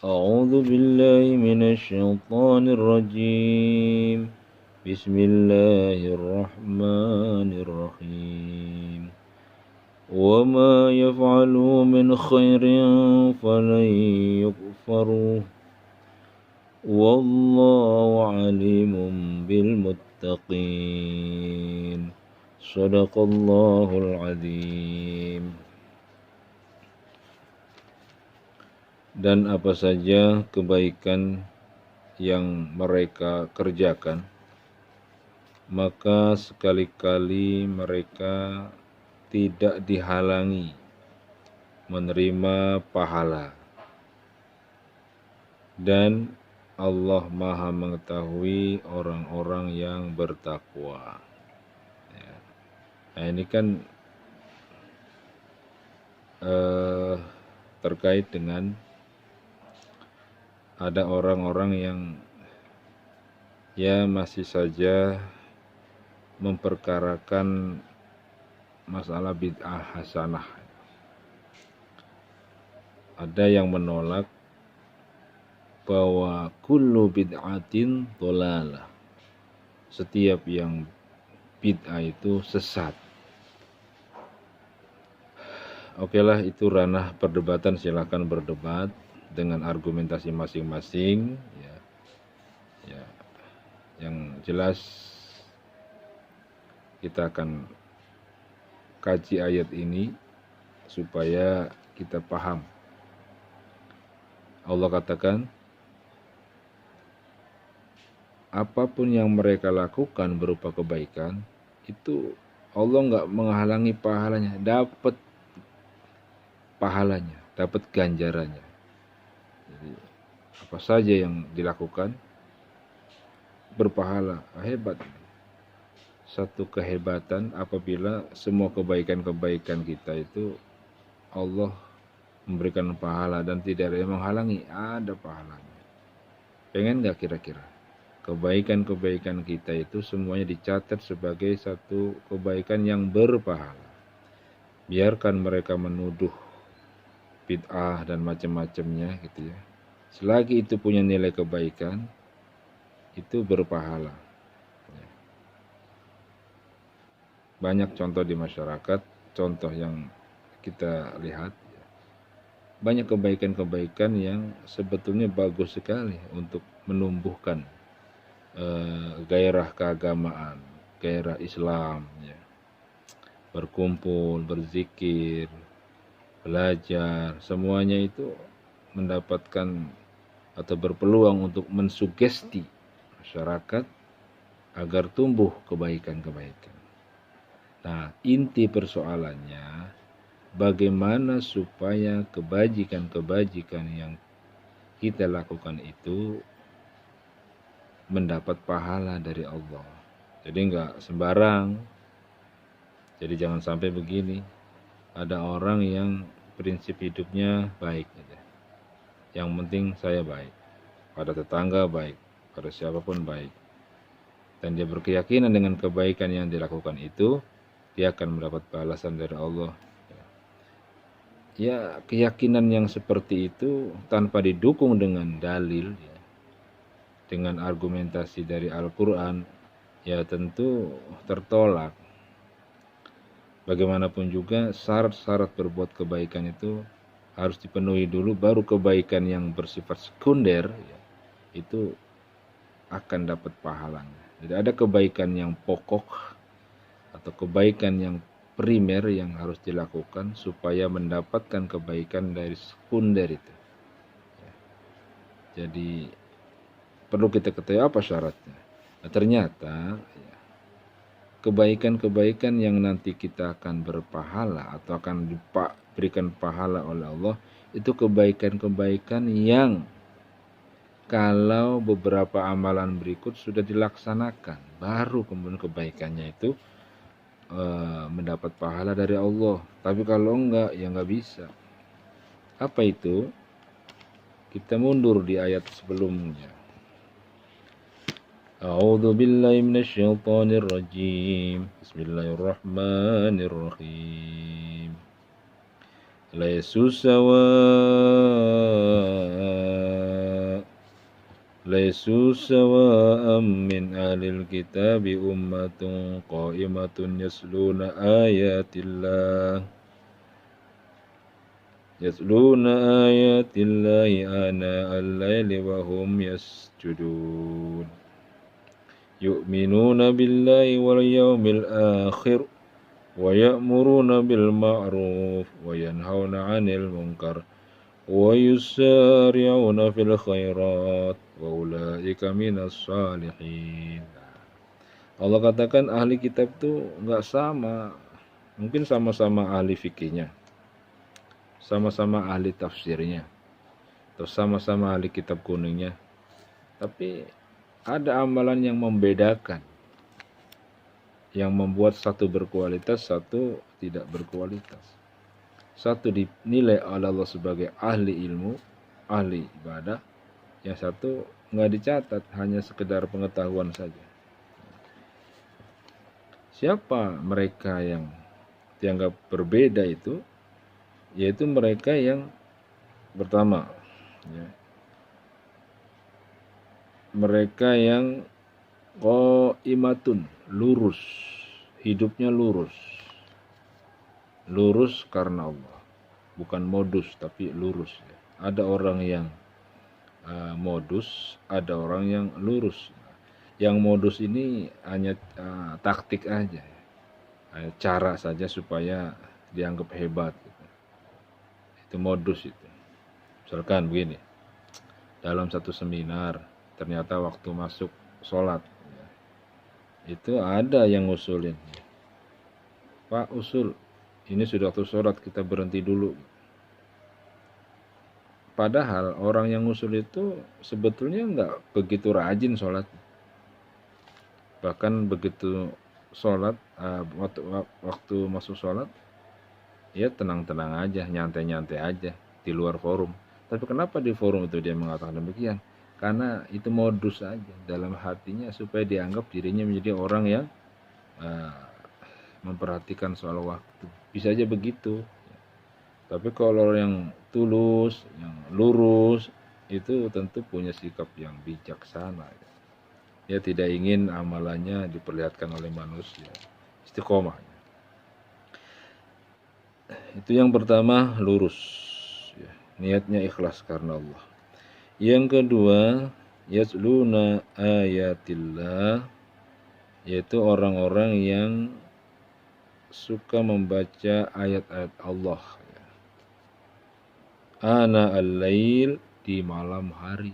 أعوذ بالله من الشيطان الرجيم بسم الله الرحمن الرحيم وما يفعلوا من خير فلن يكفروه والله عليم بالمتقين صدق الله العظيم. Dan apa saja kebaikan yang mereka kerjakan, maka sekali-kali mereka tidak dihalangi menerima pahala. Dan Allah Maha mengetahui orang-orang yang bertakwa. Nah, ini kan terkait dengan ada orang-orang yang ya masih saja memperkarakan masalah bid'ah hasanah. Ada yang menolak bahwa kullu bid'atin dhalalah. Setiap yang bid'ah itu sesat. Okelah, itu ranah perdebatan, silakan berdebat dengan argumentasi masing-masing ya. Yang jelas kita akan kaji ayat ini supaya kita paham. Allah katakan, apapun yang mereka lakukan berupa kebaikan, itu Allah nggak menghalangi pahalanya, dapat pahalanya, dapat ganjarannya. Jadi apa saja yang dilakukan berpahala. Hebat. Satu kehebatan apabila semua kebaikan-kebaikan kita itu Allah memberikan pahala dan tidak ada yang menghalangi, ada pahalanya. Pengen gak kira-kira kebaikan-kebaikan kita itu semuanya dicatat sebagai satu kebaikan yang berpahala? Biarkan mereka menuduh bid'ah dan macam-macamnya gitu ya. Selagi itu punya nilai kebaikan, itu berpahala. Banyak contoh di masyarakat, contoh yang kita lihat, banyak kebaikan-kebaikan yang sebetulnya bagus sekali untuk menumbuhkan gairah keagamaan, gairah Islam ya. Berkumpul, berzikir, belajar, semuanya itu mendapatkan atau berpeluang untuk mensugesti masyarakat agar tumbuh kebaikan-kebaikan. Nah, inti persoalannya bagaimana supaya kebajikan-kebajikan yang kita lakukan itu mendapat pahala dari Allah. Jadi enggak sembarang. Jadi jangan sampai begini. Ada orang yang prinsip hidupnya baik aja. Yang penting saya baik. Pada tetangga baik, pada siapapun baik. Dan dia berkeyakinan dengan kebaikan yang dilakukan itu, dia akan mendapat balasan dari Allah. Ya, keyakinan yang seperti itu tanpa didukung dengan dalil ya, dengan argumentasi dari Al-Quran, ya tentu tertolak. Bagaimanapun juga syarat-syarat berbuat kebaikan itu harus dipenuhi dulu, baru kebaikan yang bersifat sekunder ya, itu akan dapat pahalanya. Jadi ada kebaikan yang pokok atau kebaikan yang primer yang harus dilakukan supaya mendapatkan kebaikan dari sekunder itu. Jadi perlu kita ketahui apa syaratnya. Nah, ternyata ya, kebaikan-kebaikan yang nanti kita akan berpahala atau akan diberikan pahala oleh Allah, itu kebaikan-kebaikan yang kalau beberapa amalan berikut sudah dilaksanakan, baru kemudian kebaikannya itu mendapat pahala dari Allah. Tapi kalau enggak, ya enggak bisa. Apa itu? Kita mundur di ayat sebelumnya. A'udzu billahi minasyaitonir rajim. Bismillahirrahmanirrahim. Laisu sawa'an ليسوا سواء من أهل الكتاب أمة قائمة يتلون آيات الله آناء الليل وهم يسجدون يؤمنون بالله واليوم الآخر ويأمرون بالمعروف وينهون عن المنكر ويسارعون في الkhairat wa ulaika minas salihin. Allah katakan ahli kitab itu enggak sama, mungkin sama-sama ahli fikihnya, sama-sama ahli tafsirnya, atau sama-sama ahli kitab kuningnya, tapi ada amalan yang membedakan, yang membuat satu berkualitas, satu tidak berkualitas. Satu dinilai oleh Allah sebagai ahli ilmu, ahli ibadah, yang satu nggak dicatat, hanya sekedar pengetahuan saja. Siapa mereka yang dianggap berbeda itu? Yaitu mereka yang pertama, ya, mereka yang qaimatun, lurus, hidupnya lurus karena Allah, bukan modus tapi lurus. Ada orang yang modus, ada orang yang lurus. Yang modus ini hanya taktik aja, cara saja supaya dianggap hebat. Itu modus itu. Misalkan begini, dalam satu seminar ternyata waktu masuk sholat, itu ada yang ngusulin, Pak usul, ini sudah waktu sholat, kita berhenti dulu. Padahal orang yang ngusul itu sebetulnya nggak begitu rajin sholat. Bahkan begitu sholat, waktu masuk sholat, ya tenang-tenang aja, nyantai-nyantai aja di luar forum. Tapi kenapa di forum itu dia mengatakan demikian? Karena itu modus saja dalam hatinya supaya dianggap dirinya menjadi orang yang memperhatikan soal waktu. Bisa aja begitu. Tapi kalau yang tulus, yang lurus, itu tentu punya sikap yang bijaksana. Dia tidak ingin amalannya diperlihatkan oleh manusia. Istiqomah. Itu yang pertama, lurus. Niatnya ikhlas karena Allah. Yang kedua, yatluna ayatillah, yaitu orang-orang yang suka membaca ayat-ayat Allah. Ana al-lail, di malam hari.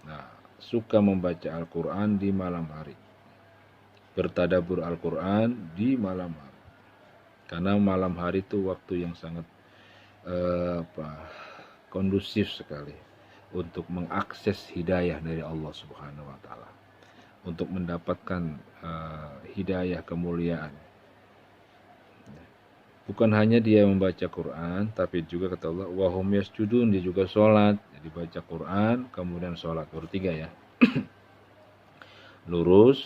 Nah, suka membaca Al-Quran di malam hari, bertadabur Al-Quran di malam hari, karena malam hari itu waktu yang sangat kondusif sekali untuk mengakses hidayah dari Allah Subhanahu wa Ta'ala, untuk mendapatkan hidayah kemuliaan. Bukan hanya dia membaca Quran, tapi juga kata Allah, wahum yasjudun, dia juga sholat. Jadi baca Quran, kemudian sholat. Baru 3 ya. Lurus,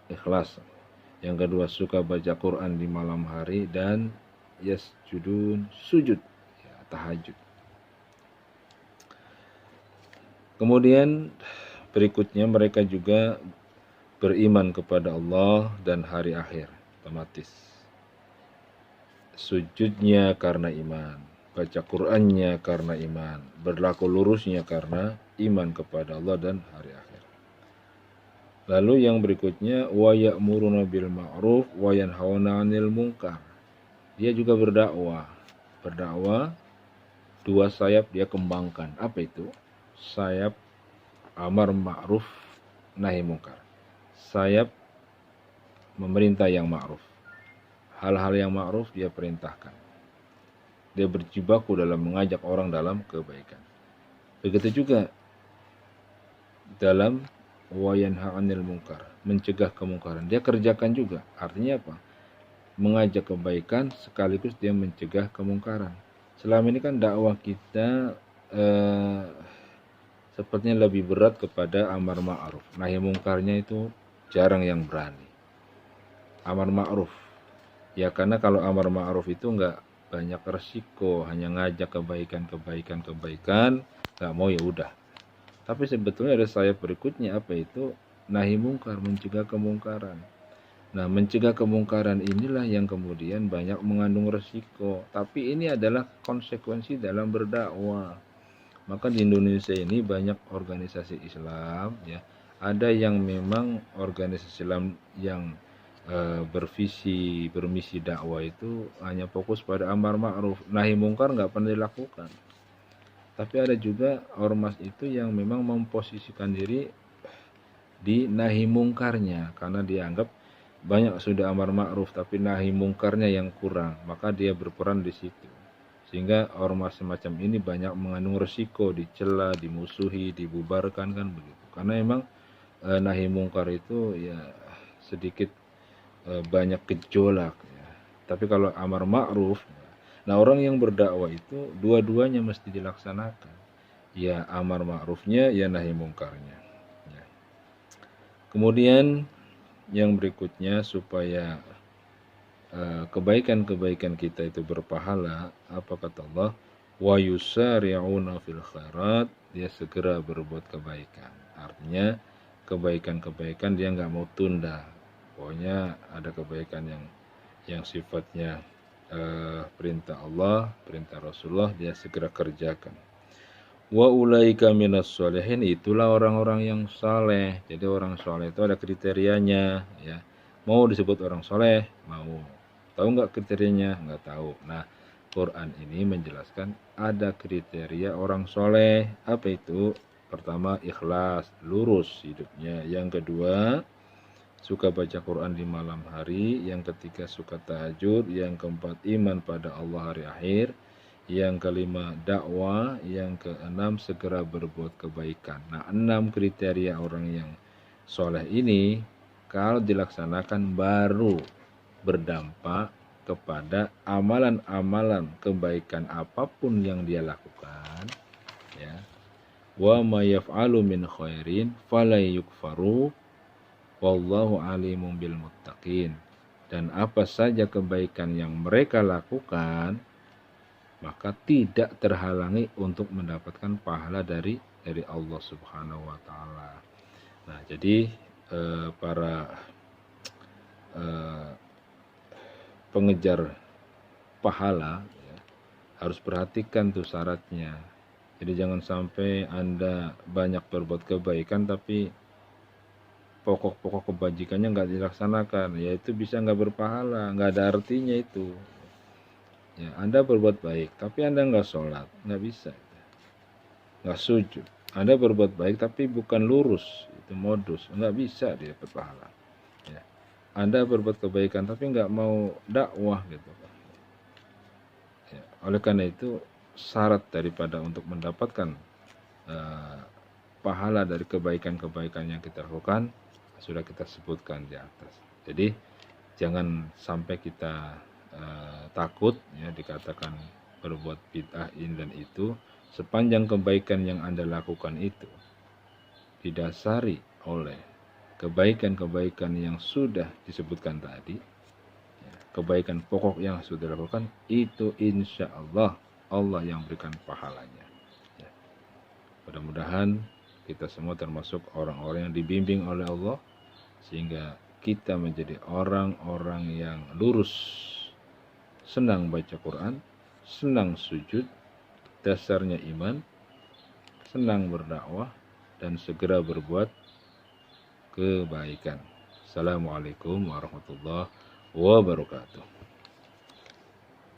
ikhlas. Yang kedua, suka baca Quran di malam hari, dan yasjudun, sujud, ya, tahajud. Kemudian berikutnya mereka juga beriman kepada Allah dan hari akhir, otomatis. Sujudnya karena iman, baca Qur'annya karena iman, berlaku lurusnya karena iman kepada Allah dan hari akhir. Lalu yang berikutnya, wa ya'muruna bil ma'ruf wa yanhauna 'anil munkar. Dia juga berdakwah. Berdakwah, 2 sayap dia kembangkan. Apa itu? Sayap amar ma'ruf nahi munkar. Sayap memerintah yang ma'ruf. Hal-hal yang ma'ruf dia perintahkan. Dia berjibaku dalam mengajak orang dalam kebaikan. Begitu juga dalam wa yanha 'anil munkar, mencegah kemungkaran. Dia kerjakan juga. Artinya apa? Mengajak kebaikan sekaligus dia mencegah kemungkaran. Selama ini kan dakwah kita sepertinya lebih berat kepada amar ma'ruf. Nahi mungkarnya itu jarang yang berani. Amar ma'ruf, ya karena kalau amar ma'ruf itu enggak banyak resiko, hanya ngajak kebaikan, nggak mau ya udah. Tapi sebetulnya ada sayap berikutnya, apa itu? Nahi mungkar, mencegah kemungkaran. Nah, mencegah kemungkaran inilah yang kemudian banyak mengandung resiko. Tapi ini adalah konsekuensi dalam berdakwah. Maka di Indonesia ini banyak organisasi Islam, ya. Ada yang memang organisasi Islam yang bermisi dakwah itu hanya fokus pada amar ma'ruf, nahi mungkar nggak pernah dilakukan. Tapi ada juga ormas itu yang memang memposisikan diri di nahi mungkarnya, karena dianggap banyak sudah amar ma'ruf tapi nahi mungkarnya yang kurang, maka dia berperan di situ. Sehingga ormas semacam ini banyak mengandung resiko, dicela, dimusuhi, dibubarkan, kan begitu. Karena memang nahi mungkar itu ya sedikit banyak gejolak, ya. Tapi kalau amar ma'ruf, nah orang yang berdakwah itu dua-duanya mesti dilaksanakan. Ya amar ma'rufnya, ya nahi mungkarnya. Ya. Kemudian yang berikutnya, supaya kebaikan-kebaikan kita itu berpahala, apa kata Allah? Wa yusari'una fil khairat, dia segera berbuat kebaikan. Artinya kebaikan-kebaikan dia nggak mau tunda. Pokoknya ada kebaikan yang sifatnya perintah Allah, perintah Rasulullah, dia segera kerjakan. Wa ulaika minas sholihin, itulah orang-orang yang saleh. Jadi orang saleh itu ada kriterianya, ya. Mau disebut orang saleh, mau. Tahu nggak kriterianya? Nggak tahu. Nah, Quran ini menjelaskan ada kriteria orang saleh. Apa itu? Pertama, ikhlas, lurus hidupnya. Yang kedua, suka baca Quran di malam hari. Yang ketiga, suka tahajud. Yang keempat, iman pada Allah hari akhir. Yang kelima, dakwah. Yang keenam, segera berbuat kebaikan. Nah, 6 kriteria orang yang soleh ini kalau dilaksanakan baru berdampak kepada amalan-amalan kebaikan apapun yang dia lakukan, ya. Wa ma yaf'alu min khairin fala yukfaru wallahu alimun bil muttaqin. Dan apa saja kebaikan yang mereka lakukan, maka tidak terhalangi untuk mendapatkan pahala dari Allah Subhanahu wa taala. Nah, jadi para pengejar pahala, ya, harus perhatikan tuh syaratnya. Jadi jangan sampai Anda banyak berbuat kebaikan tapi pokok-pokok kebajikannya nggak dilaksanakan, yaitu bisa nggak berpahala, nggak ada artinya itu. Ya, Anda berbuat baik tapi Anda nggak sholat, nggak bisa, nggak sujud. Anda berbuat baik tapi bukan lurus, itu modus, nggak bisa dia berpahala. Ya. Anda berbuat kebaikan tapi nggak mau dakwah gitu. Ya. Oleh karena itu syarat daripada untuk mendapatkan pahala dari kebaikan-kebaikan yang kita lakukan sudah kita sebutkan di atas. Jadi jangan sampai kita takut, ya, dikatakan berbuat bid'ah ini dan itu, sepanjang kebaikan yang Anda lakukan itu didasari oleh kebaikan-kebaikan yang sudah disebutkan tadi, ya, kebaikan pokok yang sudah dilakukan, itu insya Allah Allah yang berikan pahalanya. Ya. Mudah-mudahan kita semua termasuk orang-orang yang dibimbing oleh Allah, sehingga kita menjadi orang-orang yang lurus, senang baca Quran, senang sujud, dasarnya iman, senang berdakwah, dan segera berbuat kebaikan. Assalamualaikum warahmatullahi wabarakatuh.